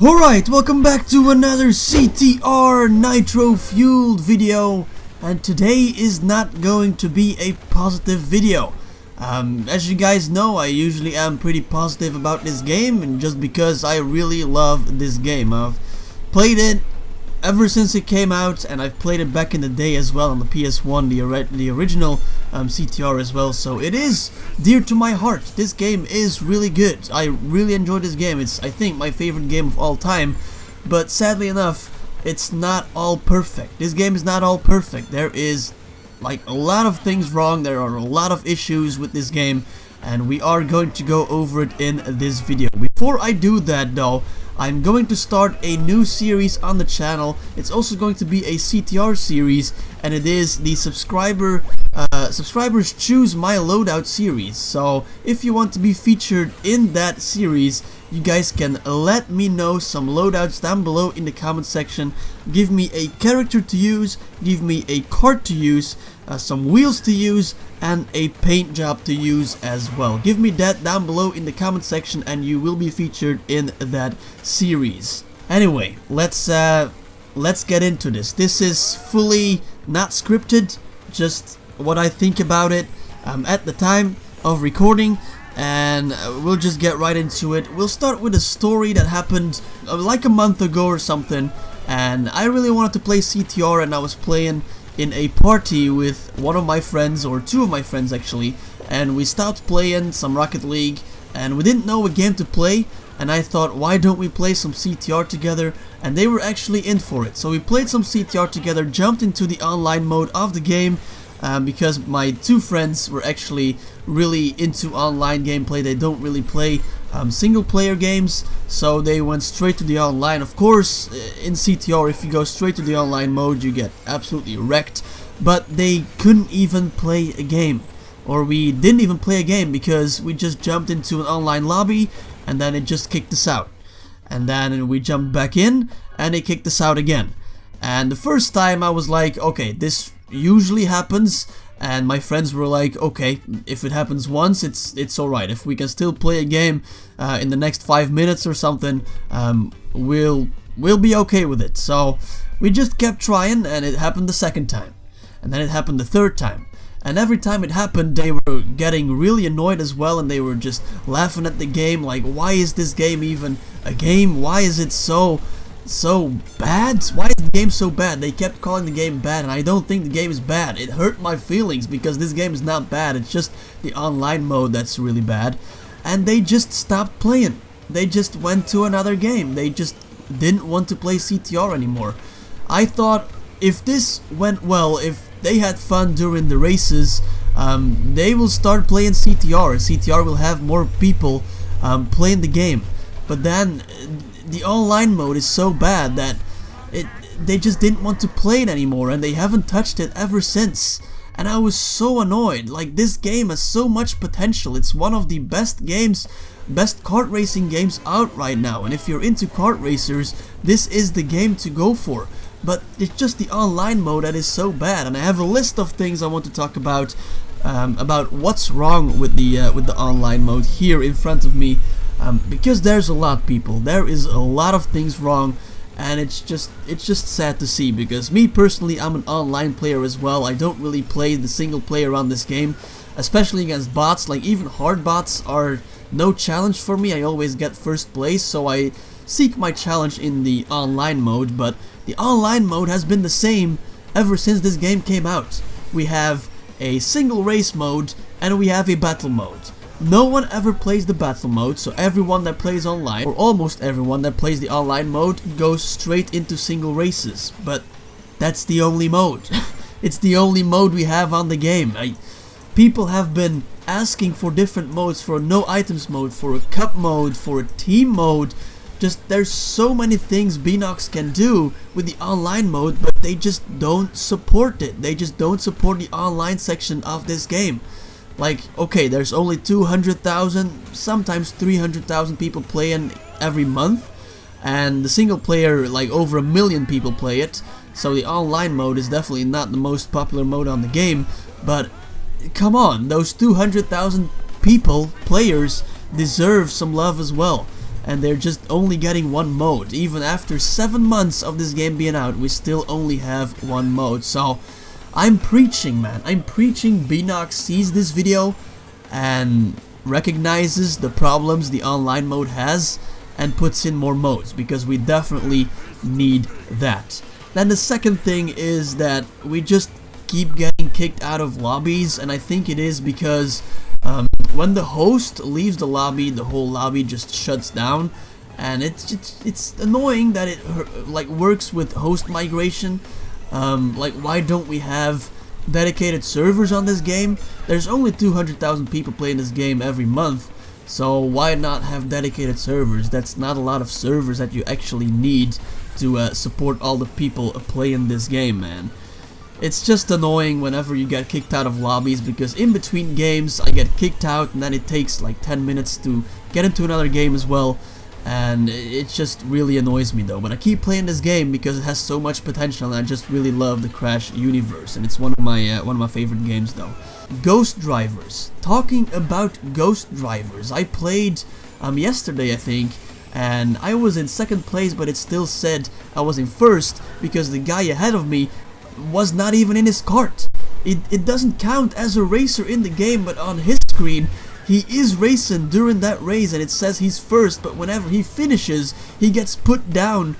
Alright, welcome back to another CTR nitro-fueled video, and today is not going to be a positive video. As you guys know, I usually am pretty positive about this game, and just because I really love this game. I've played it ever since it came out, and I've played it back in the day as well on the PS1, the original CTR as well, so it is dear to my heart. This game is really good. I really enjoy this game. It's, I think, my favorite game of all time, but sadly enough, it's not all perfect. This game is not all perfect. There is like a lot of things wrong. There are a lot of issues with this game, and we are going to go over it in this video. Before I do that though, I'm going to start a new series on the channel. It's also going to be a CTR series, and it is the subscribers choose my loadout series. So if you want to be featured in that series, you guys can let me know some loadouts down below in the comment section. Give me a character to use, give me a card to use, some wheels to use, and a paint job to use as well. Give me that down below in the comment section and you will be featured in that series. Anyway, let's get into this. This is fully not scripted, just what I think about it at the time of recording, and we'll just get right into it. We'll start with a story that happened like a month ago or something, and I really wanted to play CTR, and I was playing in a party with one of my friends, or two of my friends actually, and we stopped playing some Rocket League and we didn't know what game to play, and I thought, why don't we play some CTR together? And they were actually in for it, so we played some CTR together, jumped into the online mode of the game, because my two friends were actually really into online gameplay. They don't really play single player games, so they went straight to the online. Of course, in CTR, if you go straight to the online mode, you get absolutely wrecked, but they couldn't even play a game, or we didn't even play a game, because we just jumped into an online lobby and then it just kicked us out, and then we jumped back in and it kicked us out again. And the first time I was like, okay, this usually happens, and my friends were like, okay, if it happens once, it's alright. If we can still play a game in the next 5 minutes or something, we'll be okay with it. So we just kept trying, and it happened the second time, and then it happened the third time, and every time it happened they were getting really annoyed as well, and they were just laughing at the game, like, why is this game even a game? Why is it so bad? Why is the game so bad? They kept calling the game bad, and I don't think the game is bad. It hurt my feelings because this game is not bad. It's just the online mode that's really bad. And they just stopped playing. They just went to another game. They just didn't want to play CTR anymore. I thought if this went well, if they had fun during the races, they will start playing CTR. CTR will have more people playing the game. But then the online mode is so bad that they just didn't want to play it anymore, and they haven't touched it ever since. And I was so annoyed. Like, this game has so much potential. It's one of the best games, best kart racing games out right now, and if you're into kart racers, this is the game to go for. But it's just the online mode that is so bad, and I have a list of things I want to talk about what's wrong with the online mode here in front of me. Because there's a lot, people. There is a lot of things wrong, and it's just sad to see, because me personally, I'm an online player as well. I don't really play the single player on this game, especially against bots. Like, even hard bots are no challenge for me. I always get first place, so I seek my challenge in the online mode. But the online mode has been the same ever since this game came out. We have a single race mode and we have a battle mode. No one ever plays the battle mode, so everyone that plays online, or almost everyone that plays the online mode, goes straight into single races. But that's the only mode. It's the only mode we have on the game. People have been asking for different modes, for a no items mode, for a cup mode, for a team mode. Just, there's so many things Beanox can do with the online mode, but they just don't support it. They just don't support the online section of this game. Like, okay, there's only 200,000, sometimes 300,000 people playing every month, and the single player, like, over 1 million people play it, so the online mode is definitely not the most popular mode on the game. But come on, those 200,000 players deserve some love as well. and they're just only getting one mode. Even after 7 months of this game being out, we still only have one mode. So I'm preaching, man. I'm preaching. Beanox sees this video and recognizes the problems the online mode has and puts in more modes, because we definitely need that. Then the second thing is that we just keep getting kicked out of lobbies, and I think it is because when the host leaves the lobby, the whole lobby just shuts down, and it's annoying that it like works with host migration. Like, why don't we have dedicated servers on this game? There's only 200,000 people playing this game every month, so why not have dedicated servers? That's not a lot of servers that you actually need to support all the people playing this game, man. It's just annoying whenever you get kicked out of lobbies, because in between games I get kicked out and then it takes like 10 minutes to get into another game as well, and it just really annoys me though. But I keep playing this game because it has so much potential, and I just really love the Crash universe, and it's one of my favorite games though. Ghost Drivers. Talking about Ghost Drivers, I played yesterday, I think, and I was in second place, but it still said I was in first because the guy ahead of me was not even in his cart. It doesn't count as a racer in the game, but on his screen he is racing during that race and it says he's first, but whenever he finishes he gets put down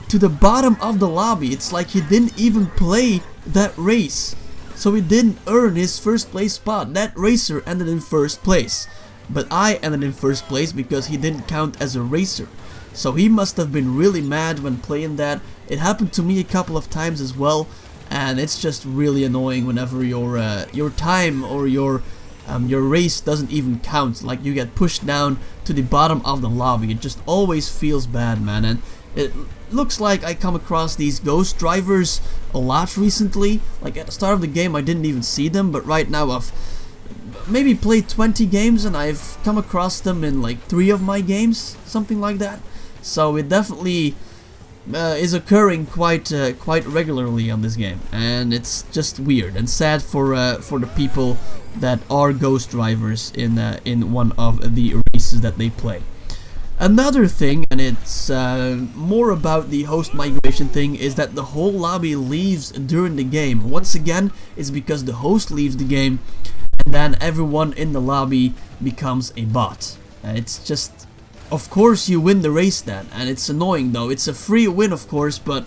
to the bottom of the lobby. It's like he didn't even play that race, so he didn't earn his first place spot. That racer ended in first place, but I ended in first place because he didn't count as a racer. So he must have been really mad when playing that. It happened to me a couple of times as well, and it's just really annoying whenever your time or your race doesn't even count. Like, you get pushed down to the bottom of the lobby. It just always feels bad, man. And it looks like I come across these Ghost Drivers a lot recently. Like, at the start of the game I didn't even see them, but right now I've maybe played 20 games and I've come across them in like 3 of my games, something like that. So it definitely is occurring quite regularly on this game, and it's just weird and sad for the people that are Ghost Drivers in one of the races that they play. Another thing, and it's more about the host migration thing, is that the whole lobby leaves during the game. Once again, it's because the host leaves the game, and then everyone in the lobby becomes a bot. It's just, of course you win the race then, and it's annoying though. It's a free win, of course, but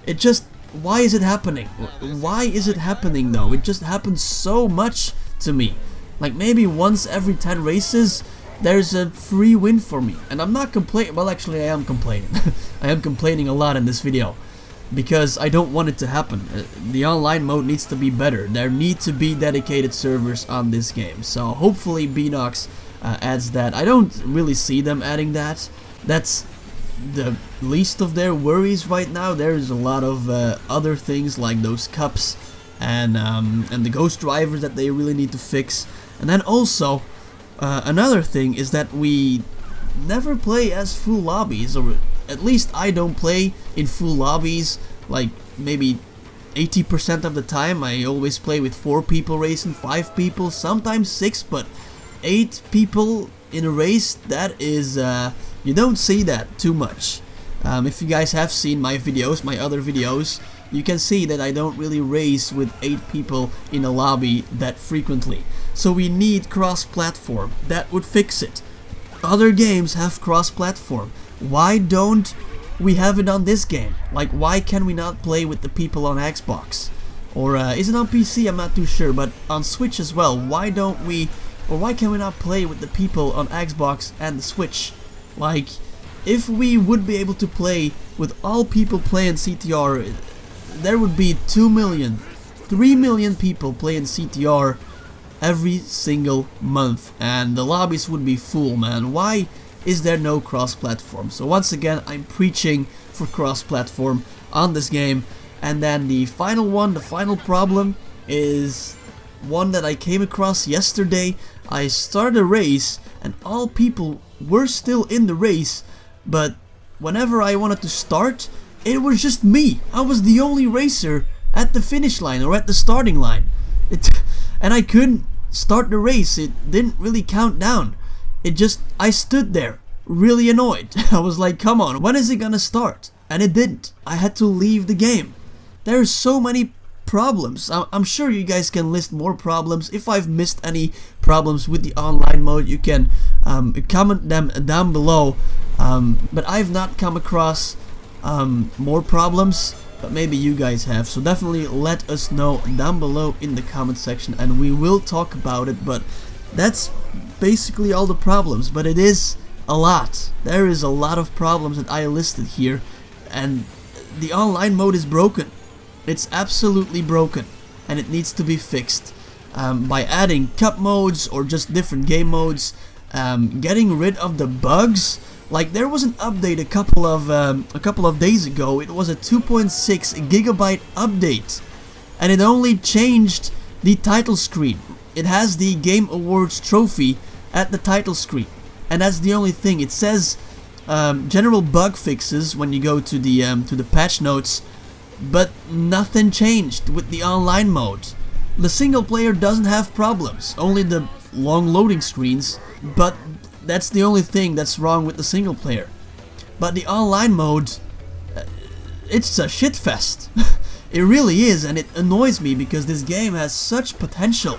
it just, why is it happening? Why is it happening though? It just happens so much to me. Like, maybe once every 10 races there's a free win for me, and I'm not complaining. Well, actually I am complaining. I am complaining a lot in this video because I don't want it to happen. The online mode needs to be better. There need to be dedicated servers on this game, so hopefully Beanox adds that. I don't really see them adding that. That's the least of their worries right now. There's a lot of other things like those cups and the Ghost Drivers that they really need to fix. And then also another thing is that we never play as full lobbies, or at least I don't play in full lobbies. Like, maybe 80% of the time I always play with 4 people racing, 5 people, sometimes 6, but 8 people in a race, that is, you don't see that too much. If you guys have seen my videos, my other videos, you can see that I don't really race with 8 people in a lobby that frequently. So we need cross-platform. That would fix it. Other games have cross-platform. Why don't we have it on this game? Like, why can we not play with the people on Xbox? Or is it on PC? I'm not too sure, but on Switch as well. Why don't we, or why can we not play with the people on Xbox and the Switch? Like, if we would be able to play with all people playing CTR, there would be 2 million, 3 million people playing CTR every single month, and the lobbies would be full, man. Why is there no cross-platform? So once again, I'm preaching for cross-platform on this game. And then the final one, the final problem, is one that I came across yesterday. I started a race and all people were still in the race, but whenever I wanted to start, it was just me. I was the only racer at the finish line or at the starting line. And I couldn't start the race. It didn't really count down. It just, I stood there really annoyed. I was like, come on, when is it gonna start? And it didn't. I had to leave the game. There are so many problems. I'm sure you guys can list more problems. If I've missed any problems with the online mode, you can comment them down below. But I've not come across more problems, but maybe you guys have. So definitely let us know down below in the comment section and we will talk about it. But that's basically all the problems, but it is a lot. There is a lot of problems that I listed here, and the online mode is broken. It's absolutely broken, and it needs to be fixed by adding cup modes or just different game modes, getting rid of the bugs. Like, there was an update a couple of days ago. It was a 2.6 gigabyte update, and it only changed the title screen. It has the Game Awards trophy at the title screen, and that's the only thing. It says general bug fixes when you go to the patch notes, but nothing changed with the online mode. The single player doesn't have problems, only the long loading screens, but that's the only thing that's wrong with the single player. But the online mode, it's a shitfest. It really is, and it annoys me because this game has such potential.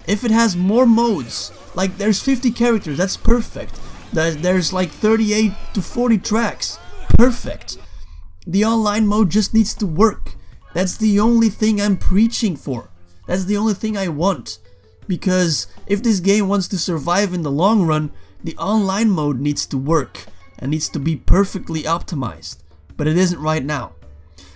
If it has more modes, like there's 50 characters, that's perfect. There's like 38 to 40 tracks, perfect. The online mode just needs to work. That's the only thing I'm preaching for. That's the only thing I want. Because if this game wants to survive in the long run, the online mode needs to work and needs to be perfectly optimized. But it isn't right now.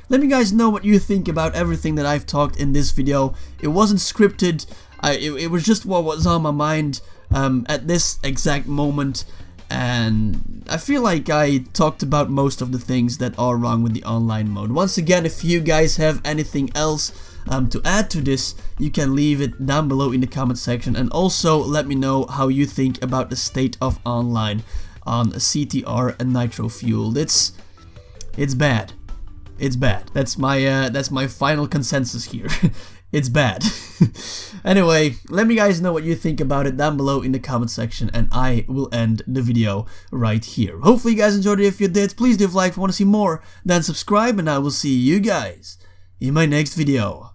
Let me guys know what you think about everything that I've talked in this video. It wasn't scripted. It was just what was on my mind at this exact moment. And I feel like I talked about most of the things that are wrong with the online mode. Once again, if you guys have anything else to add to this, you can leave it down below in the comment section, and also let me know how you think about the state of online on CTR and nitro-fueled. It's bad. It's bad. That's my final consensus here. It's bad. Anyway, let me guys know what you think about it down below in the comment section, and I will end the video right here. Hopefully you guys enjoyed it. If you did, please leave a like if you want to see more, then subscribe, and I will see you guys in my next video.